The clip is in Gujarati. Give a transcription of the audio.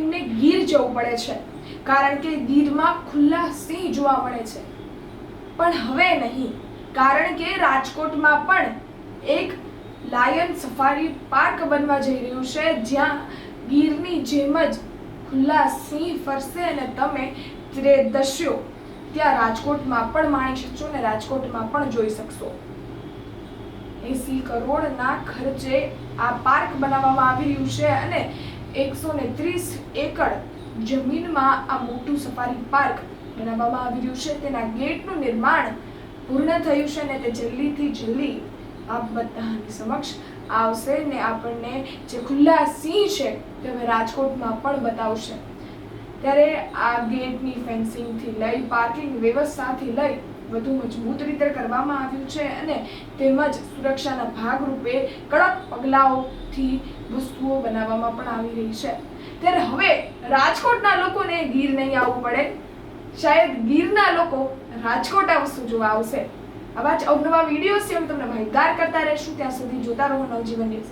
એમને ગીર જવું પડે છે, કારણ કે ગીરમાં ખુલ્લા સિંહ જોવા મળે છે. પણ હવે નહીં, કારણ કે રાજકોટમાં પણ એક લાયન સફારી પાર્ક બનવા જઈ રહ્યું છે, જ્યાં ગીરની જેમ જ ખુલ્લા સિંહ ફરશે અને તમે તે દ્રશ્યો ત્યાં રાજકોટમાં પણ માણી શકશો અને રાજકોટમાં પણ જોઈ શકશો. 80 કરોડના ખર્ચે આ પાર્ક બનાવવામાં આવી રહ્યું છે અને 130 એકડ જમીનમાં આ મોટું સફારી પાર્ક બનાવવામાં આવી રહ્યું છે. તેના ગેટનું નિર્માણ પૂર્ણ થયું છે અને તે જલ્દીથી જલ્દી આપ બધાની સમક્ષ આવશે ને આપણને જે ખુલ્લા સિંહ છે તે હવે રાજકોટમાં પણ બતાવશે. ત્યારે આ ગેટની ફેન્સિંગથી લઈ પાર્કિંગ વ્યવસ્થાથી લઈ વધુ મજબૂત રીતે કરવામાં આવ્યું છે અને તેમજ સુરક્ષાના ભાગરૂપે કડક પગલાઓથી વસ્તુઓ બનાવવામાં પણ આવી રહી છે. ત્યારે હવે રાજકોટના લોકોને ગીર નહીં આવવું પડે, શાયદ ગીરના લોકો રાજકોટ આ વસ્તુ જોવા આવશે. આવા જ અવનવા વિડીયોઝથી અમે તમને માહિતગાર કરતા રહીશું. ત્યાં સુધી જોતા રહો નવજીવન ન્યૂઝ.